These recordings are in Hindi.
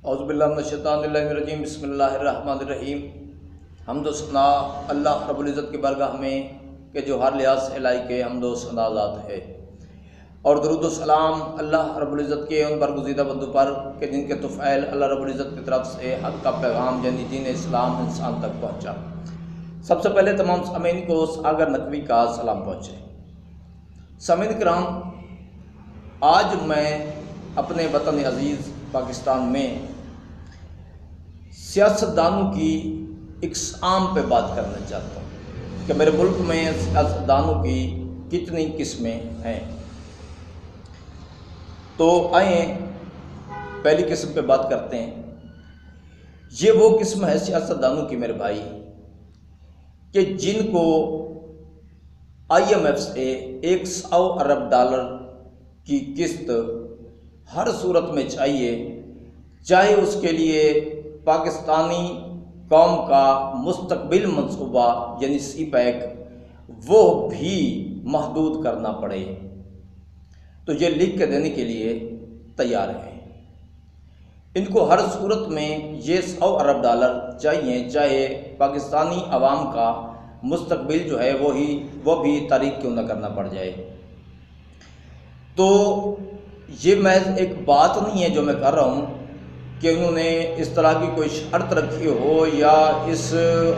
औज़ुबिल्लाहिमिनश्शैतानिर्रजीम बिस्मिल्लाहिर्रहमानिर्रहीम। हम्दो सना अल्लाह रब्बुल इज़्ज़त की बारगाह में कि जो हर लिहाज से लायक हम्दो सनाज़ात है, और दरूद सलाम अल्लाह रब्बुल इज़्ज़त के उन बरगुज़ीदा बंदों पर कि जिनके तुफ़ैल अल्लाह रब्बुल इज़्ज़त की तरफ से हक़ का पैगाम यानी दीन इस्लाम इंसान तक पहुँचा। सबसे पहले तमाम सामीन को सागर नकवी का सलाम पहुँचे। सामीन कराम, आज मैं अपने वतन अज़ीज़ पाकिस्तान में सियासतदानों की इक़साम पे बात करना चाहता हूँ कि मेरे मुल्क में सियासतदानों की कितनी किस्में हैं। तो आइए पहली किस्म पे बात करते हैं। ये वो किस्म है सियासतदानों की मेरे भाई कि जिनको IMF से 100 अरब डॉलर की किस्त हर सूरत में चाहिए, चाहे उसके लिए पाकिस्तानी कौम का मुस्तकबिल मंसूबा यानी CPEC वो भी महदूद करना पड़े, तो ये लिख के देने के लिए तैयार हैं। इनको हर सूरत में ये 100 अरब डॉलर चाहिए, चाहे पाकिस्तानी अवाम का मुस्तकबिल जो है वो भी तारीख क्यों न करना पड़ जाए। तो ये महज एक बात नहीं है जो मैं कर रहा हूँ कि उन्होंने इस तरह की कोई शर्त रखी हो या इस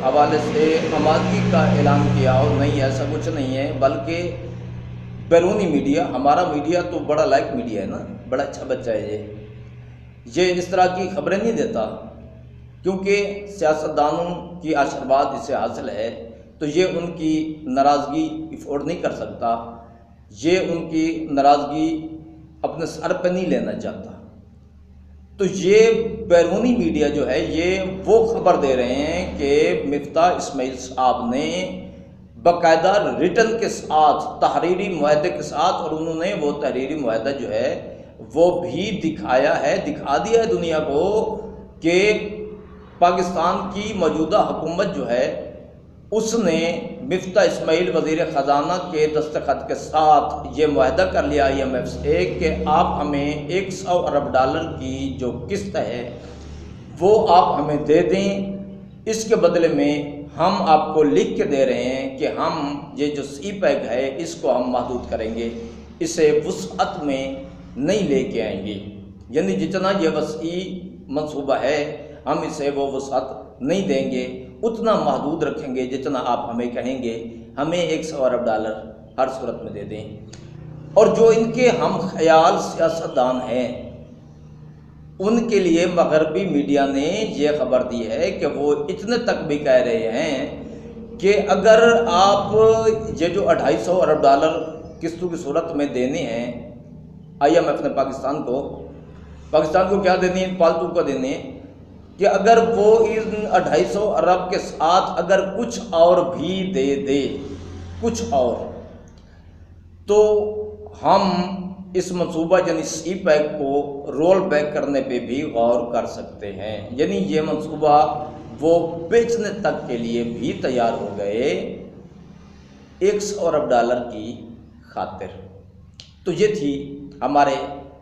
हवाले से आमादगी का ऐलान किया हो, नहीं, ऐसा कुछ नहीं है। बल्कि बैरूनी मीडिया, हमारा मीडिया तो बड़ा लायक मीडिया है ना, बड़ा अच्छा बच्चा है ये इस तरह की खबरें नहीं देता, क्योंकि सियासतदानों की आशीर्वाद इसे हासिल है, तो ये उनकी नाराज़गी अफोर्ड नहीं कर सकता, ये उनकी नाराज़गी अपने सर पर नहीं लेना चाहता। तो ये बैरूनी मीडिया जो है ये वो खबर दे रहे हैं कि मिफ्ता इस्माइल साहब ने बाकायदा रिटर्न के साथ, तहरीरी मुआहदे के साथ, और उन्होंने वो तहरीरी मुआहदा जो है वो भी दिखा दिया है दुनिया को कि पाकिस्तान की मौजूदा हुकूमत जो है उसने मिफ्ता इस्माइल वज़ीर ख़जाना के दस्तखत के साथ ये मुआहदा कर लिया IMF से कि आप हमें 100 अरब डॉलर की जो किस्त है वो आप हमें दे दें, इसके बदले में हम आपको लिख के दे रहे हैं कि हम ये जो CPEC है इसको हम महदूद करेंगे, इसे वुसअत में नहीं लेके आएंगे, यानी जितना ये वसी मंसूबा है हम इसे वो वुसअत नहीं देंगे, उतना महदूद रखेंगे जितना आप हमें कहेंगे, हमें 100 अरब डॉलर हर सूरत में दे दें। और जो इनके हम ख्याल सियासतदान हैं उनके लिए मगरबी मीडिया ने यह खबर दी है कि वो इतने तक भी कह रहे हैं कि अगर आप ये जो 250 अरब डॉलर किस्तों की सूरत में देने हैं IMF ने पाकिस्तान को क्या देने हैं, फालतू को देने हैं, कि अगर वो इन 250 अरब के साथ अगर कुछ और भी दे कुछ और, तो हम इस मंसूबा यानी CPEC को रोल बैक करने पे भी गौर कर सकते हैं। यानी ये मंसूबा वो बेचने तक के लिए भी तैयार हो गए 100 अरब डॉलर की खातिर। तो ये थी हमारे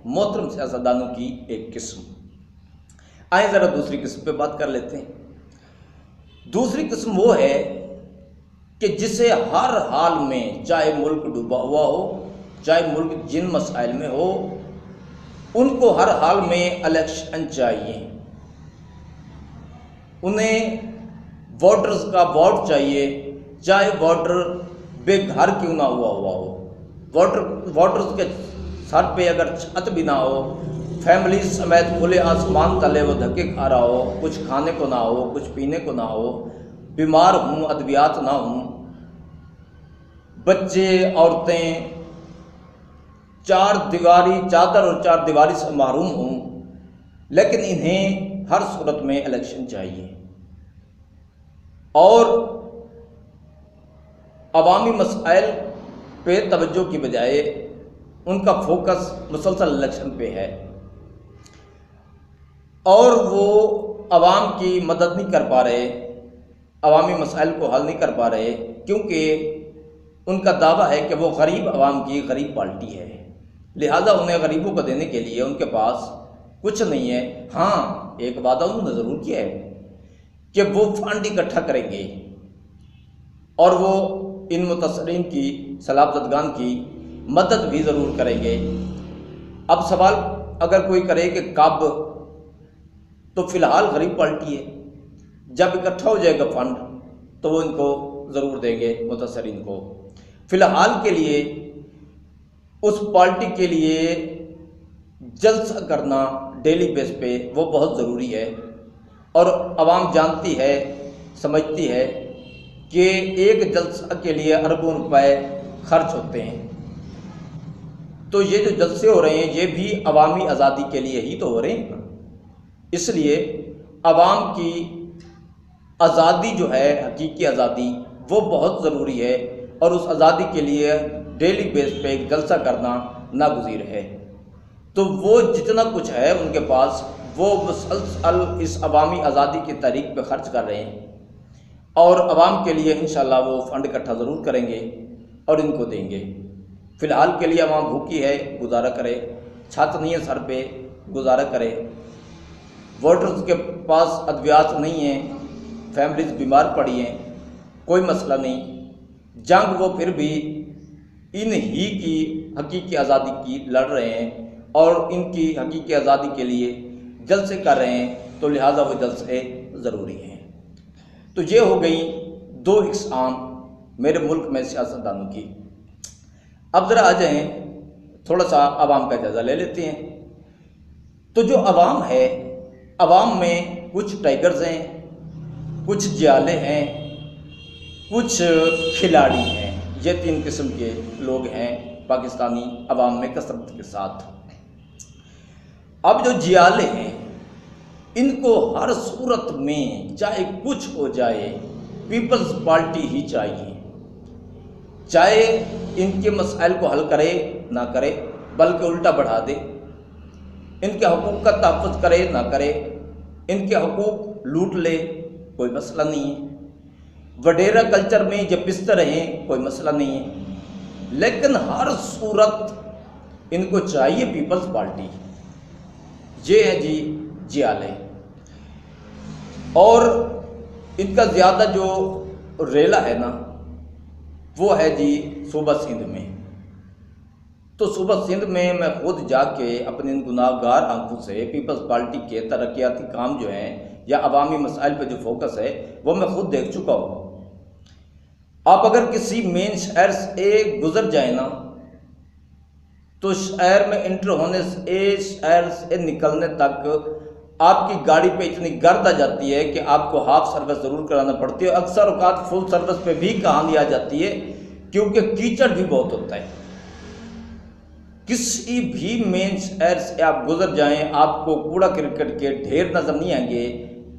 मोहतरम सियासतदानों की एक किस्म। आइए ज़रा दूसरी किस्म पे बात कर लेते हैं। दूसरी किस्म वो है कि जिसे हर हाल में, चाहे मुल्क डूबा हुआ हो, चाहे मुल्क जिन मसाइल में हो, उनको हर हाल में इलेक्शन चाहिए, उन्हें वोटर्स का वोट चाहिए, चाहे वोटर बेघर क्यों ना हुआ हो, वोटर्स के सर पे अगर छत भी ना हो, फैमिली समेत खुले आसमान तले वो धक्के खा रहा हो, कुछ खाने को ना हो, कुछ पीने को ना हो, बीमार हूँ, अद्वियात ना हूँ, बच्चे औरतें चादर और चार दीवारी से महरूम हूँ, लेकिन इन्हें हर सूरत में इलेक्शन चाहिए और अवामी मसाइल पे तवज्जो की बजाय उनका फोकस मुसलसल इलेक्शन पे है, और वो अवाम की मदद नहीं कर पा रहे, अवामी मसाइल को हल नहीं कर पा रहे, क्योंकि उनका दावा है कि वो गरीब अवाम की गरीब पार्टी है। लिहाजा उन्हें गरीबों को देने के लिए उनके पास कुछ नहीं है। हाँ, एक वादा उन्होंने ज़रूर किया है कि वो फंड इकट्ठा करेंगे और वो इन मुतसरीन की सलाबतगान की मदद भी ज़रूर करेंगे। अब सवाल अगर कोई करे कि कब, तो फिलहाल गरीब पार्टी है, जब इकट्ठा हो जाएगा फंड तो वो इनको ज़रूर देंगे मुतसरीन को। फिलहाल के लिए उस पार्टी के लिए जलसा करना डेली बेस पे वो बहुत ज़रूरी है। और आवाम जानती है, समझती है कि एक जलसा के लिए अरबों रुपए खर्च होते हैं। तो ये जो जलसे हो रहे हैं ये भी अवामी आज़ादी के लिए ही तो हो रहे हैं। इसलिए अवाम की आज़ादी जो है, हकीकी आज़ादी, वो बहुत ज़रूरी है और उस आज़ादी के लिए डेली बेस पे एक जलसा करना नागुज़ीर है। तो वो जितना कुछ है उनके पास वो मुसलसल इस अवामी आज़ादी की तहरीक पे खर्च कर रहे हैं और अवाम के लिए इंशाल्लाह वो फंड इकट्ठा ज़रूर करेंगे और इनको देंगे। फ़िलहाल के लिए अवाम भूखी है, गुजारा करे, छत नहीं है सर पे, गुजारा करे, वोटर्स के पास अद्वियात नहीं है, फैमिलीज बीमार पड़ी हैं, कोई मसला नहीं। जंग वो फिर भी इन ही की हकीकी आज़ादी की लड़ रहे हैं और इनकी हकीकी आज़ादी के लिए जलसे कर रहे हैं, तो लिहाजा वो जलसे ज़रूरी हैं। तो ये हो गई दो इक़साम मेरे मुल्क में सियासतदानों की। अब ज़रा आ जाएँ, थोड़ा सा आवाम का जायज़ा ले लेते हैं। तो जो आवाम है, आवाम में कुछ टाइगर्स हैं, कुछ जियाले हैं, कुछ खिलाड़ी हैं। ये तीन किस्म के लोग हैं पाकिस्तानी अवाम में कसरत के साथ। अब जो जियाले हैं इनको हर सूरत में चाहे कुछ हो जाए पीपल्स पार्टी ही चाहिए, चाहे इनके मसाइल को हल करे ना करे, बल्कि उल्टा बढ़ा दे, इनके हकूक़ का तहफ़्फ़ुज़ करे ना करे, इनके हकूक़ लूट ले, कोई मसला नहीं है। वडेरा कल्चर में जब पिसते रहें कोई मसला नहीं है, लेकिन हर सूरत इनको चाहिए पीपल्स पार्टी। ये है जी जियाले। और इनका ज़्यादा जो रेला है ना वो है जी सूबा सिंध में। तो सूबा सिंध में मैं खुद जाके अपने इन गुनाहगार आंखों से पीपल्स पार्टी के तरक्याती काम जो हैं या अवामी मसाइल पे जो फोकस है वो मैं खुद देख चुका हूँ। आप अगर किसी मेन शहर से गुजर जाए ना तो शहर में इंटर होने से शहर से निकलने तक आपकी गाड़ी पे इतनी गर्द आ जाती है कि आपको हाफ सर्विस ज़रूर कराना पड़ती है। अक्सर औकात फुल सर्विस पे भी कहानी आ जाती है क्योंकि कीचड़ भी बहुत होता है। किसी भी मेन शहर से आप गुजर जाएं आपको कूड़ा करकट के ढेर नज़र नहीं आएंगे,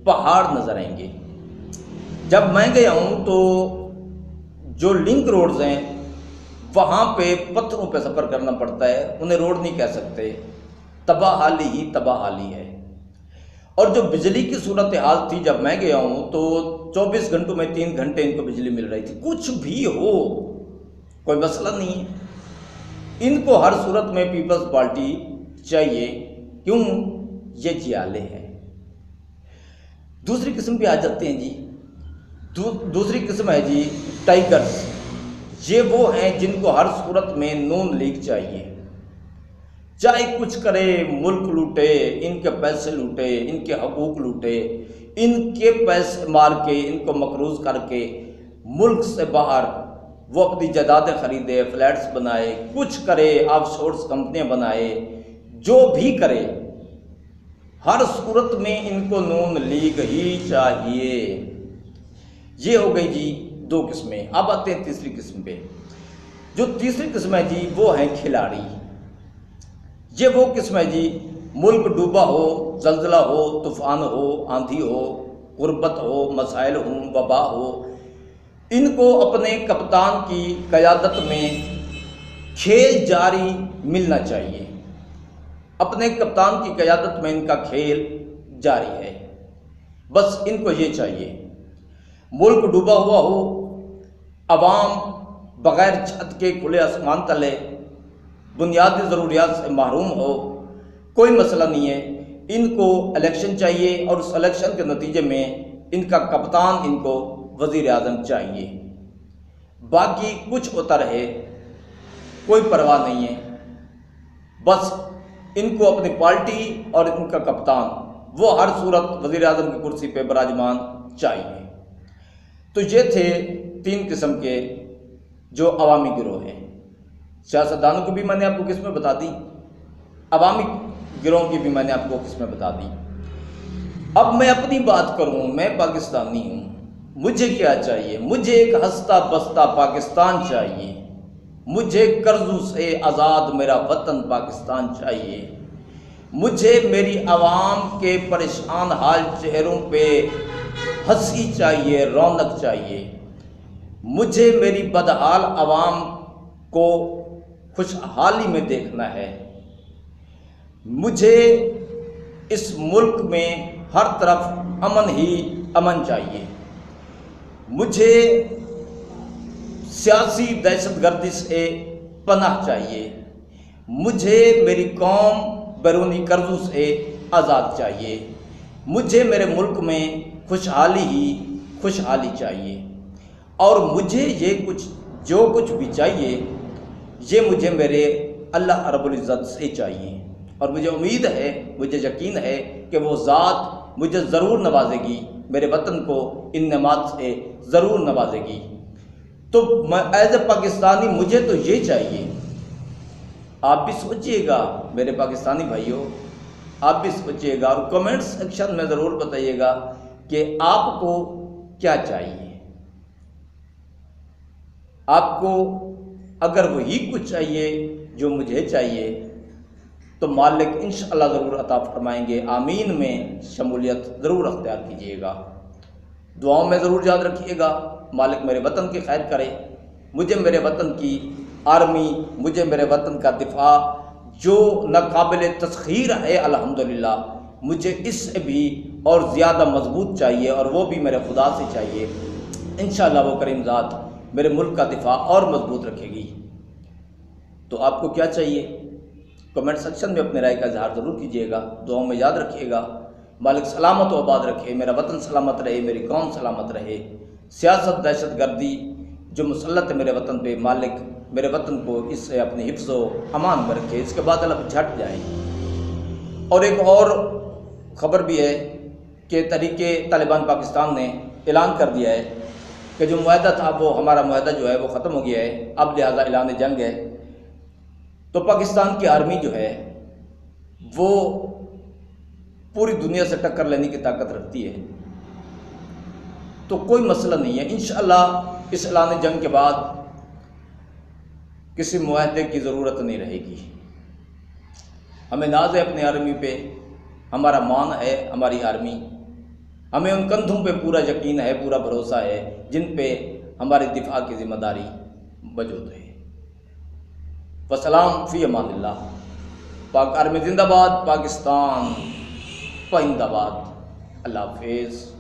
पहाड़ नज़र आएंगे। जब मैं गया हूँ तो जो लिंक रोड्स हैं वहाँ पे पत्थरों पे सफ़र करना पड़ता है, उन्हें रोड नहीं कह सकते, तबाहाली ही तबाहाली है। और जो बिजली की सूरत हाल थी जब मैं गया हूँ तो 24 घंटों में 3 घंटे इनको बिजली मिल रही थी। कुछ भी हो कोई मसला नहीं है, इनको हर सूरत में पीपल्स पार्टी चाहिए। क्यों? ये जियाले हैं। दूसरी किस्म पे आ जाते हैं जी। दूसरी किस्म है जी टाइगर्स। ये वो हैं जिनको हर सूरत में नून लीग चाहिए, चाहे कुछ करे, मुल्क लूटे, इनके पैसे लूटे, इनके हकूक़ लूटे, इनके पैसे मार के, इनको मकरूज़ करके मुल्क से बाहर वो अपनी जायदादें खरीदे, फ्लैट्स बनाए, कुछ करे, ऑफशोर्स कंपनियां बनाए, जो भी करे, हर सूरत में इनको नून लीग ही चाहिए। ये हो गई जी दो किस्में। अब आते हैं तीसरी किस्म पे। जो तीसरी किस्म है जी वो है खिलाड़ी। ये वो किस्म है जी, मुल्क डूबा हो, जल्जला हो, तूफ़ान हो, आंधी हो, गुर्बत हो, मसाइल हो, वबा हो, इनको अपने कप्तान की क़यादत में खेल जारी मिलना चाहिए। अपने कप्तान की क़यादत में इनका खेल जारी है, बस इनको ये चाहिए। मुल्क डूबा हुआ हो, अवाम बग़ैर छत के खुले आसमान तले बुनियादी ज़रूरियात से महरूम हो, कोई मसला नहीं है। इनको इलेक्शन चाहिए और उस इलेक्शन के नतीजे में इनका कप्तान इनको वज़ीर आज़म चाहिए। बाकी कुछ होता रहे कोई परवाह नहीं है, बस इनको अपनी पार्टी और इनका कप्तान वो हर सूरत वज़ीर आज़म की कुर्सी पे विराजमान चाहिए। तो ये थे 3 किस्म के जो अवामी गिरोह हैं। सियासतदानों की भी मैंने आपको किस्में बता दी, अवामी गिरोह की भी मैंने आपको किस्में बता दी। अब मैं अपनी बात करूं, मैं पाकिस्तानी हूं, मुझे क्या चाहिए? मुझे एक हंसता बसता पाकिस्तान चाहिए, मुझे कर्जों से आज़ाद मेरा वतन पाकिस्तान चाहिए, मुझे मेरी आवाम के परेशान हाल चेहरों पे हंसी चाहिए, रौनक चाहिए, मुझे मेरी बदहाल आवाम को खुशहाली में देखना है, मुझे इस मुल्क में हर तरफ अमन ही अमन चाहिए, मुझे सियासी दहशतगर्दी से पनाह चाहिए, मुझे मेरी कौम बैरूनी कर्जों से आज़ाद चाहिए, मुझे मेरे मुल्क में खुशहाली ही खुशहाली चाहिए। और मुझे ये जो कुछ भी चाहिए ये मुझे मेरे अल्लाह रब्बुल इज़्ज़त से चाहिए। और मुझे उम्मीद है, मुझे यकीन है कि वो ज़ात मुझे ज़रूर नवाजेगी, मेरे वतन को इन नेमात से ज़रूर नवाजेगी। तो मैं एज ए पाकिस्तानी मुझे तो ये चाहिए। आप भी सोचिएगा मेरे पाकिस्तानी भाइयों, आप भी सोचिएगा और कमेंट सेक्शन में ज़रूर बताइएगा कि आपको क्या चाहिए। आपको अगर वही कुछ चाहिए जो मुझे चाहिए तो मालिक इंशाअल्लाह ज़रूर अता फरमाएंगे। आमीन में शमूलियत ज़रूर अख्तियार कीजिएगा, दुआओं में ज़रूर याद रखिएगा। मालिक मेरे वतन की खैर करे, मुझे मेरे वतन की आर्मी, मुझे मेरे वतन का दिफा जो नाकाबिल तस्खीर है अल्हम्दुलिल्लाह, मुझे इससे भी और ज़्यादा मजबूत चाहिए और वो भी मेरे खुदा से चाहिए। इंशाअल्लाह वो करीम ज़ात मेरे मुल्क का दिफा और मजबूत रखेगी। तो आपको क्या चाहिए? कमेंट सेक्शन में अपने राय का इजहार ज़रूर कीजिएगा, दुआओं में याद रखिएगा। मालिक सलामत व आबाद रखे, मेरा वतन सलामत रहे, मेरी कौम सलामत रहे। सियासत दहशतगर्दी जो मुसल्लत है मेरे वतन पे, मालिक मेरे वतन को इससे अपने हिफ्ज़ व अमान में रखे, इसके बाद अल्लाह झट जाए। और एक और ख़बर भी है कि तहरीके तालिबान पाकिस्तान ने ऐलान कर दिया है कि जो मुआहदा था वो हमारा मुआहदा जो है वो ख़त्म हो गया है, अब लिहाजा ऐलान जंग है। तो पाकिस्तान की आर्मी जो है वो पूरी दुनिया से टक्कर लेने की ताकत रखती है, तो कोई मसला नहीं है। इंशाअल्लाह इस ऐलान जंग के बाद किसी मुआहदे की ज़रूरत नहीं रहेगी। हमें नाज है अपनी आर्मी पे, हमारा मान है हमारी आर्मी, हमें उन कंधों पे पूरा यकीन है, पूरा भरोसा है जिन पे हमारे दिफा की ज़िम्मेदारी मौजूद है। वसलाम फ़ी अमानिल्लाह। पाक आर्मी जिंदाबाद, पाकिस्तान पाइंदाबाद। अल्लाह हाफ़िज़।